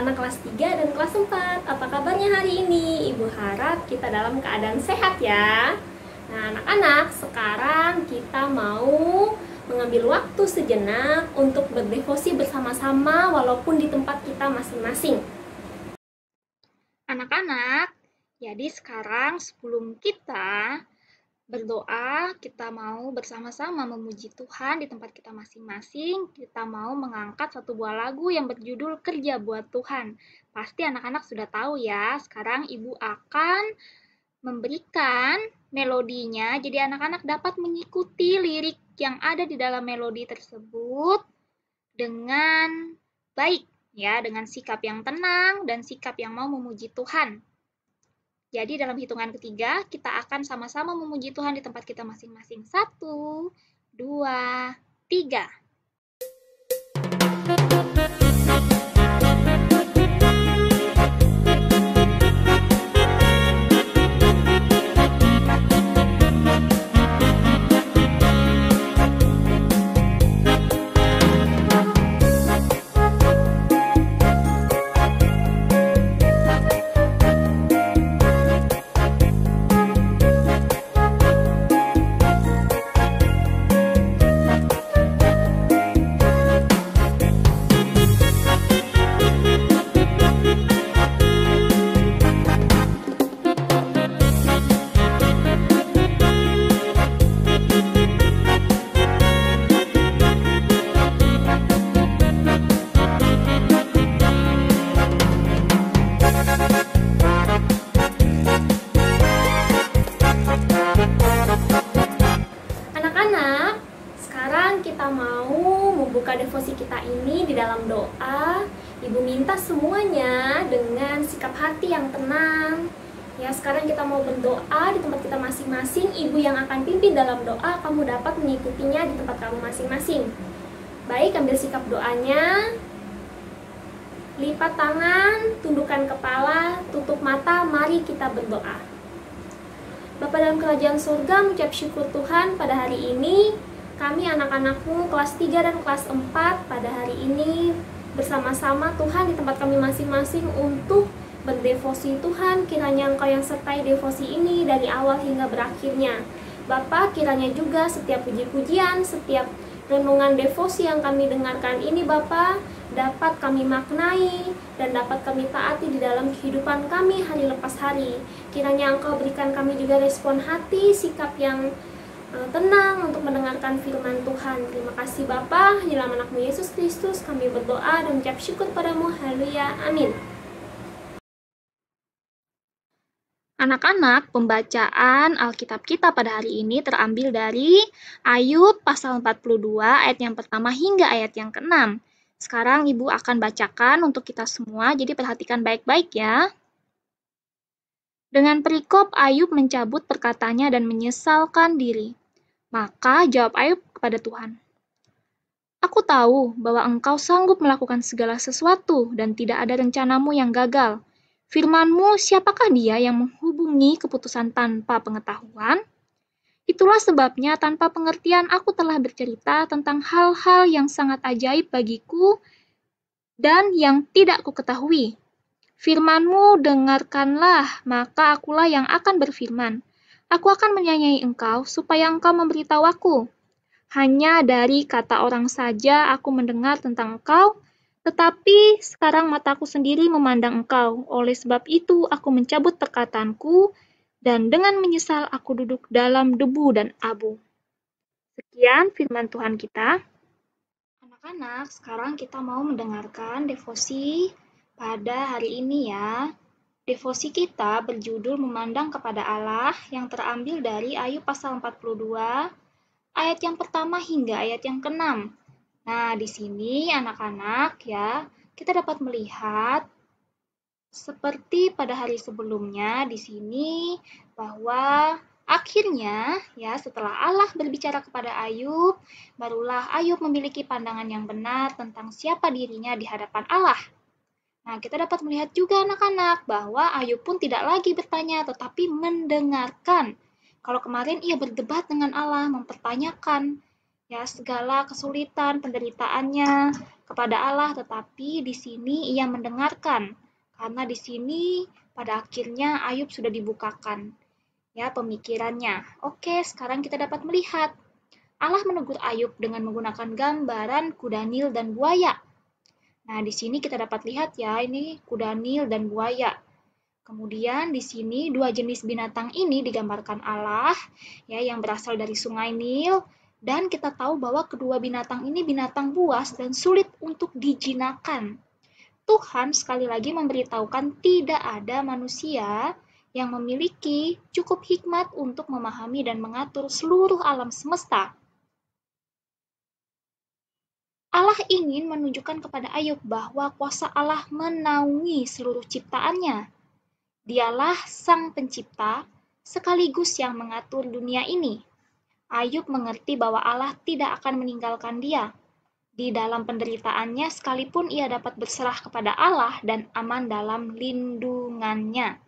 anak-anak kelas 3 dan kelas 4. Apa kabarnya hari ini? Ibu harap kita dalam keadaan sehat ya. Nah, anak-anak, sekarang kita mau mengambil waktu sejenak untuk berdevosi bersama-sama walaupun di tempat kita masing-masing. Anak-anak, jadi sekarang sebelum kita berdoa, kita mau bersama-sama memuji Tuhan di tempat kita masing-masing. Kita mau mengangkat satu buah lagu yang berjudul Kerja Buat Tuhan. Pasti anak-anak sudah tahu ya. Sekarang Ibu akan memberikan melodinya, jadi anak-anak dapat mengikuti lirik yang ada di dalam melodi tersebut dengan baik, ya, dengan sikap yang tenang dan sikap yang mau memuji Tuhan. Jadi dalam hitungan ketiga, kita akan sama-sama memuji Tuhan di tempat kita masing-masing. 1, 2, 3. Anak-anak, sekarang kita mau membuka devosi kita ini di dalam doa. Ibu minta semuanya dengan sikap hati yang tenang. Ya, sekarang kita mau berdoa di tempat kita masing-masing. Ibu yang akan pimpin dalam doa, kamu dapat mengikutinya di tempat kamu masing-masing. Baik, ambil sikap doanya. Lipat tangan, tundukkan kepala, tutup mata, mari kita berdoa. Bapa dalam kerajaan surga, mengucap syukur Tuhan pada hari ini. Kami anak-anakmu kelas 3 dan kelas 4 pada hari ini bersama-sama Tuhan di tempat kami masing-masing untuk berdevosi. Tuhan, kiranya Engkau yang sertai devosi ini dari awal hingga berakhirnya. Bapa, kiranya juga setiap puji-pujian, setiap renungan devosi yang kami dengarkan ini Bapa, dapat kami maknai dan dapat kami taati di dalam kehidupan kami hari lepas hari. Kiranya Engkau berikan kami juga respon hati, sikap yang tenang untuk mendengarkan firman Tuhan. Terima kasih Bapa, di dalam anakmu Yesus Kristus kami berdoa dan mengucap syukur padamu. Haleluya, amin. Anak-anak, pembacaan Alkitab kita pada hari ini terambil dari Ayub pasal 42 ayat yang pertama hingga ayat yang ke-6. Sekarang Ibu akan bacakan untuk kita semua, jadi perhatikan baik-baik ya. Dengan perikop Ayub mencabut perkataannya dan menyesalkan diri. Maka jawab Ayub kepada Tuhan, "Aku tahu bahwa Engkau sanggup melakukan segala sesuatu dan tidak ada rencanamu yang gagal. Firman-Mu, siapakah dia yang menghubungi keputusan tanpa pengetahuan? Itulah sebabnya tanpa pengertian aku telah bercerita tentang hal-hal yang sangat ajaib bagiku dan yang tidak kuketahui. Firman-Mu dengarkanlah, maka akulah yang akan berfirman. Aku akan menyanyiai Engkau supaya Engkau memberitahu aku. Hanya dari kata orang saja aku mendengar tentang Engkau, tetapi sekarang mataku sendiri memandang Engkau. Oleh sebab itu aku mencabut perkataanku, dan dengan menyesal aku duduk dalam debu dan abu." Sekian firman Tuhan kita. Anak-anak, sekarang kita mau mendengarkan devosi pada hari ini ya. Devosi kita berjudul Memandang kepada Allah yang terambil dari Ayub pasal 42 ayat yang pertama hingga ayat yang ke-6. Nah, di sini anak-anak ya, kita dapat melihat seperti pada hari sebelumnya di sini bahwa akhirnya ya setelah Allah berbicara kepada Ayub, barulah Ayub memiliki pandangan yang benar tentang siapa dirinya di hadapan Allah. Nah, kita dapat melihat juga anak-anak bahwa Ayub pun tidak lagi bertanya tetapi mendengarkan. Kalau kemarin ia berdebat dengan Allah, mempertanyakan ya segala kesulitan penderitaannya, kepada Allah, tetapi di sini ia mendengarkan. Karena di sini pada akhirnya Ayub sudah dibukakan ya pemikirannya. Oke, sekarang kita dapat melihat Allah menegur Ayub dengan menggunakan gambaran kuda Nil dan buaya. Nah, di sini kita dapat lihat ya, ini kuda Nil dan buaya. Kemudian di sini dua jenis binatang ini digambarkan Allah ya yang berasal dari Sungai Nil, dan kita tahu bahwa kedua binatang ini binatang buas dan sulit untuk dijinakan. Tuhan sekali lagi memberitahukan tidak ada manusia yang memiliki cukup hikmat untuk memahami dan mengatur seluruh alam semesta. Allah ingin menunjukkan kepada Ayub bahwa kuasa Allah menaungi seluruh ciptaannya. Dialah Sang Pencipta sekaligus yang mengatur dunia ini. Ayub mengerti bahwa Allah tidak akan meninggalkan dia. Di dalam penderitaannya sekalipun ia dapat berserah kepada Allah dan aman dalam lindungannya.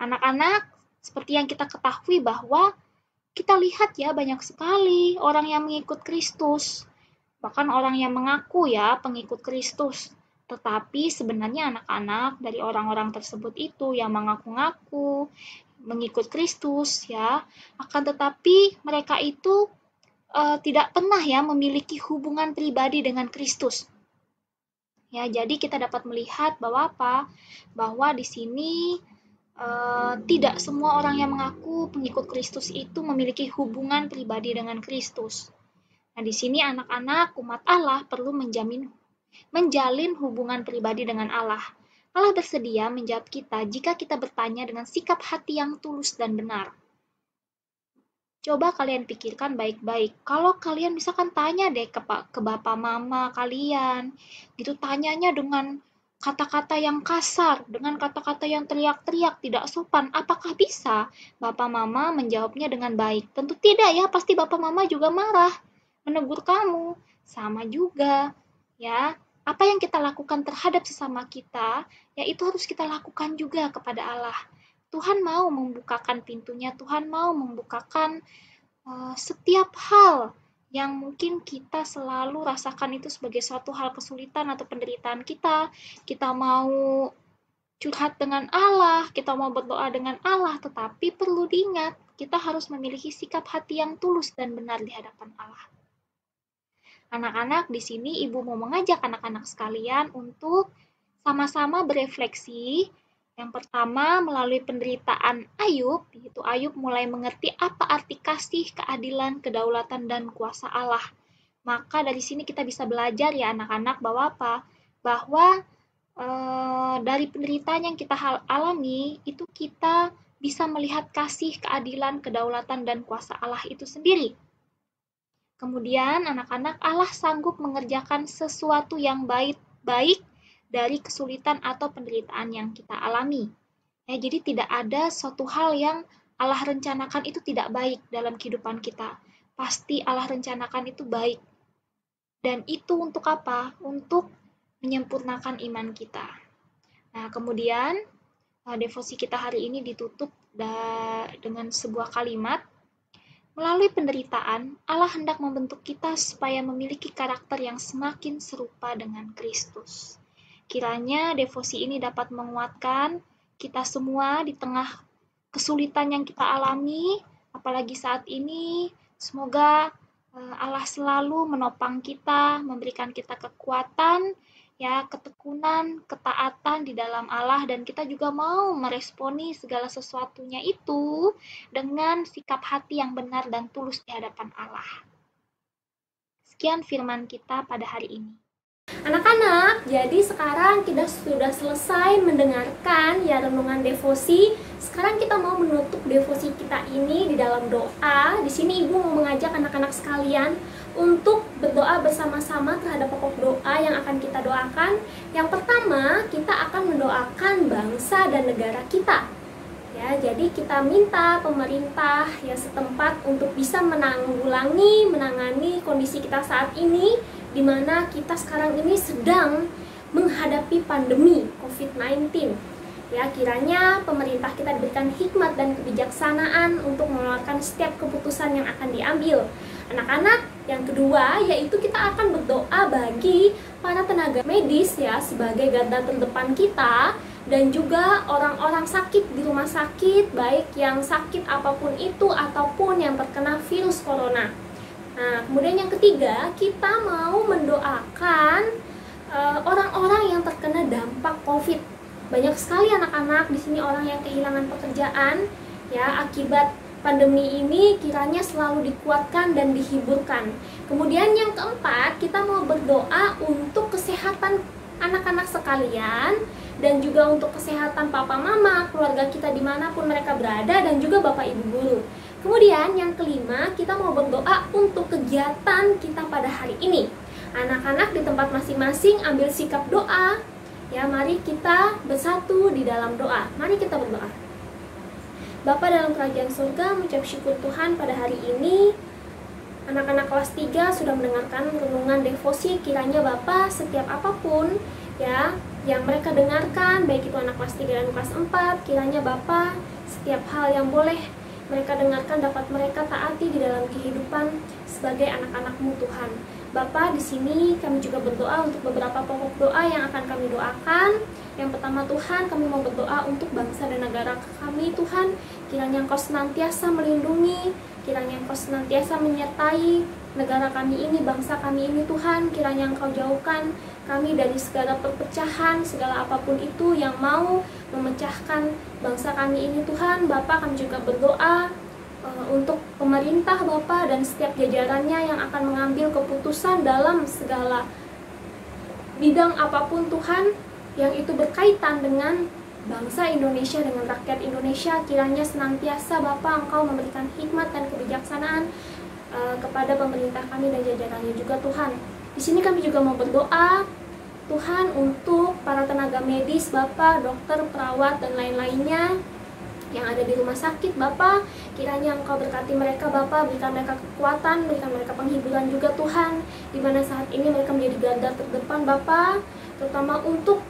Anak-anak, seperti yang kita ketahui bahwa kita lihat ya banyak sekali orang yang mengikut Kristus. Bahkan orang yang mengaku ya pengikut Kristus. Tetapi sebenarnya anak-anak dari orang-orang tersebut itu yang mengaku-ngaku mengikut Kristus ya, akan tetapi mereka itu tidak pernah ya memiliki hubungan pribadi dengan Kristus. Ya, jadi kita dapat melihat bahwa apa? Bahwa di sini tidak semua orang yang mengaku pengikut Kristus itu memiliki hubungan pribadi dengan Kristus. Nah, di sini anak-anak umat Allah perlu menjalin hubungan pribadi dengan Allah. Allah bersedia menjawab kita jika kita bertanya dengan sikap hati yang tulus dan benar. Coba kalian pikirkan baik-baik. Kalau kalian misalkan tanya deh ke bapak mama kalian, gitu tanyanya dengan kata-kata yang kasar, dengan kata-kata yang teriak-teriak, tidak sopan, apakah bisa bapak mama menjawabnya dengan baik? Tentu tidak ya, pasti bapak mama juga marah, menegur kamu. Sama juga, ya. Apa yang kita lakukan terhadap sesama kita, ya itu harus kita lakukan juga kepada Allah. Tuhan mau membukakan pintunya, Tuhan mau membukakan setiap hal yang mungkin kita selalu rasakan itu sebagai suatu hal kesulitan atau penderitaan kita. Kita mau curhat dengan Allah, kita mau berdoa dengan Allah, tetapi perlu diingat, kita harus memiliki sikap hati yang tulus dan benar di hadapan Allah. Anak-anak, di sini Ibu mau mengajak anak-anak sekalian untuk sama-sama berefleksi. Yang pertama, melalui penderitaan Ayub, yaitu Ayub mulai mengerti apa arti kasih, keadilan, kedaulatan, dan kuasa Allah. Maka dari sini kita bisa belajar ya anak-anak bahwa apa? Bahwa dari penderitaan yang kita alami, itu kita bisa melihat kasih, keadilan, kedaulatan, dan kuasa Allah itu sendiri. Kemudian anak-anak, Allah sanggup mengerjakan sesuatu yang baik dari kesulitan atau penderitaan yang kita alami. Ya, jadi tidak ada suatu hal yang Allah rencanakan itu tidak baik dalam kehidupan kita. Pasti Allah rencanakan itu baik. Dan itu untuk apa? Untuk menyempurnakan iman kita. Nah, kemudian devosi kita hari ini ditutup dengan sebuah kalimat. Melalui penderitaan, Allah hendak membentuk kita supaya memiliki karakter yang semakin serupa dengan Kristus. Kiranya devosi ini dapat menguatkan kita semua di tengah kesulitan yang kita alami, apalagi saat ini. Semoga Allah selalu menopang kita, memberikan kita kekuatan, ya, ketekunan, ketaatan di dalam Allah, dan kita juga mau meresponi segala sesuatunya itu dengan sikap hati yang benar dan tulus di hadapan Allah. Sekian firman kita pada hari ini. Anak-anak, jadi sekarang kita sudah selesai mendengarkan ya renungan devosi. Sekarang kita mau menutup devosi kita ini di dalam doa. Di sini Ibu mau mengajak anak-anak sekalian untuk berdoa bersama-sama terhadap pokok doa yang akan kita doakan. Yang pertama, kita akan mendoakan bangsa dan negara kita. Ya, jadi kita minta pemerintah ya setempat untuk bisa menangani kondisi kita saat ini, di mana kita sekarang ini sedang menghadapi pandemi COVID-19. Ya, kiranya pemerintah kita diberikan hikmat dan kebijaksanaan untuk mengeluarkan setiap keputusan yang akan diambil. Anak-anak, yang kedua yaitu kita akan berdoa bagi para tenaga medis ya, sebagai garda terdepan kita, dan juga orang-orang sakit di rumah sakit, baik yang sakit apapun itu ataupun yang terkena virus corona. Nah, kemudian yang ketiga, kita mau mendoakan orang-orang yang terkena dampak COVID. Banyak sekali anak-anak di sini orang yang kehilangan pekerjaan ya akibat pandemi ini, kiranya selalu dikuatkan dan dihiburkan. Kemudian yang keempat, kita mau berdoa untuk kesehatan anak-anak sekalian dan juga untuk kesehatan papa mama, keluarga kita dimanapun mereka berada, dan juga bapak ibu guru. Kemudian yang kelima, kita mau berdoa untuk kegiatan kita pada hari ini. Anak-anak di tempat masing-masing ambil sikap doa. Ya, mari kita bersatu di dalam doa. Mari kita berdoa. Bapa dalam kerajaan surga, mengucap syukur Tuhan pada hari ini. Anak-anak kelas 3 sudah mendengarkan renungan devosi. Kiranya Bapa, setiap apapun ya yang mereka dengarkan, baik itu anak kelas 3 dan kelas 4, kiranya Bapa, setiap hal yang boleh mereka dengarkan dapat mereka taati di dalam kehidupan sebagai anak-anak-Mu Tuhan. Bapa, di sini kami juga berdoa untuk beberapa pokok doa yang akan kami doakan. Yang pertama, Tuhan, kami mau berdoa untuk bangsa dan negara kami, Tuhan. Kiranya Engkau senantiasa melindungi, kiranya Engkau senantiasa menyertai negara kami ini, bangsa kami ini, Tuhan. Kiranya Engkau jauhkan kami dari segala perpecahan, segala apapun itu yang mau memecahkan bangsa kami ini, Tuhan. Bapa, kami juga berdoa untuk pemerintah, Bapa, dan setiap jajarannya yang akan mengambil keputusan dalam segala bidang apapun, Tuhan, yang itu berkaitan dengan bangsa Indonesia, dengan rakyat Indonesia. Kiranya senantiasa Bapa Engkau memberikan hikmat dan kebijaksanaan kepada pemerintah kami dan jajarannya juga, Tuhan. Di sini kami juga mau berdoa, Tuhan, untuk para tenaga medis, Bapa, dokter, perawat, dan lain-lainnya yang ada di rumah sakit, Bapa. Kiranya Engkau berkati mereka, Bapa, berikan mereka kekuatan, berikan mereka penghiburan juga, Tuhan, di mana saat ini mereka menjadi garda terdepan, Bapa, terutama untuk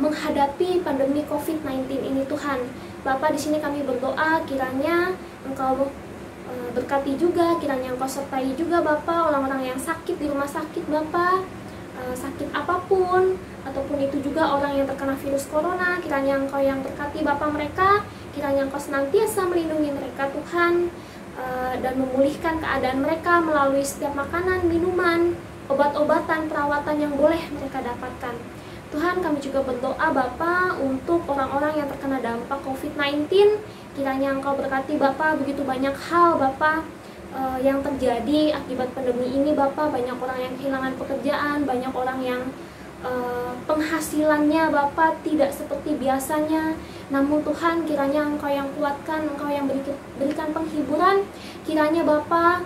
menghadapi pandemi COVID-19 ini, Tuhan. Bapa, di sini kami berdoa, kiranya Engkau berkati juga, kiranya Engkau sertai juga, Bapa, orang-orang yang sakit di rumah sakit, Bapa, sakit apapun, ataupun itu juga orang yang terkena virus corona. Kiranya Engkau yang berkati, Bapa, mereka. Kiranya Engkau senantiasa melindungi mereka, Tuhan, dan memulihkan keadaan mereka melalui setiap makanan, minuman, obat-obatan, perawatan yang boleh mereka dapatkan. Tuhan, kami juga berdoa, Bapa, untuk orang-orang yang terkena dampak COVID-19. Kiranya Engkau berkati, Bapa, begitu banyak hal, Bapa, yang terjadi akibat pandemi ini, Bapa. Banyak orang yang kehilangan pekerjaan, banyak orang yang penghasilannya, Bapa, tidak seperti biasanya. Namun Tuhan, kiranya Engkau yang kuatkan, Engkau yang berikan penghiburan. Kiranya Bapa,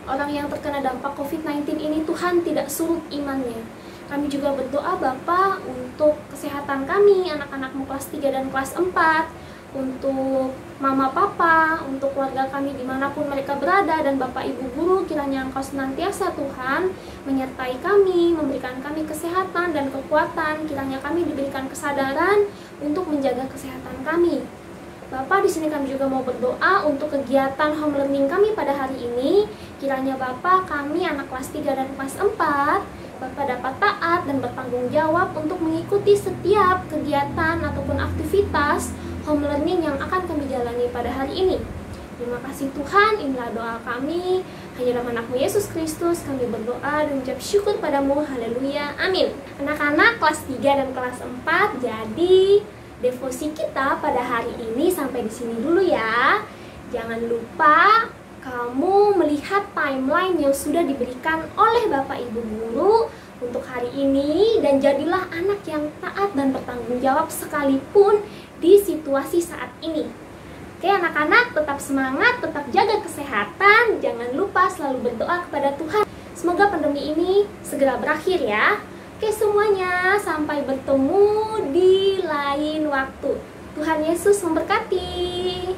orang yang terkena dampak COVID-19 ini, Tuhan, tidak surut imannya. Kami juga berdoa, Bapa, untuk kesehatan kami, anak-anak-Mu kelas 3 dan kelas 4, untuk mama papa, untuk keluarga kami dimanapun mereka berada, dan Bapak Ibu guru. Kiranya Engkau senantiasa, Tuhan, menyertai kami, memberikan kami kesehatan dan kekuatan. Kiranya kami diberikan kesadaran untuk menjaga kesehatan kami. Bapak, di sini kami juga mau berdoa untuk kegiatan home learning kami pada hari ini. Kiranya Bapak, kami anak kelas 3 dan kelas 4, Bapak dapat taat dan bertanggung jawab untuk mengikuti setiap kegiatan ataupun aktivitas home learning yang akan kami jalani pada hari ini. Terima kasih Tuhan, inilah doa kami. Hanya dalam nama Yesus Kristus kami berdoa dan mengucap syukur padamu. Haleluya, amin. Anak-anak kelas 3 dan kelas 4, jadi devosi kita pada hari ini sampai di sini dulu ya. Jangan lupa kamu melihat timeline yang sudah diberikan oleh Bapak Ibu guru untuk hari ini, dan jadilah anak yang taat dan bertanggung jawab sekalipun di situasi saat ini. Oke anak-anak, tetap semangat, tetap jaga kesehatan, jangan lupa selalu berdoa kepada Tuhan. Semoga pandemi ini segera berakhir ya. Oke semuanya, sampai bertemu di lain waktu. Tuhan Yesus memberkati.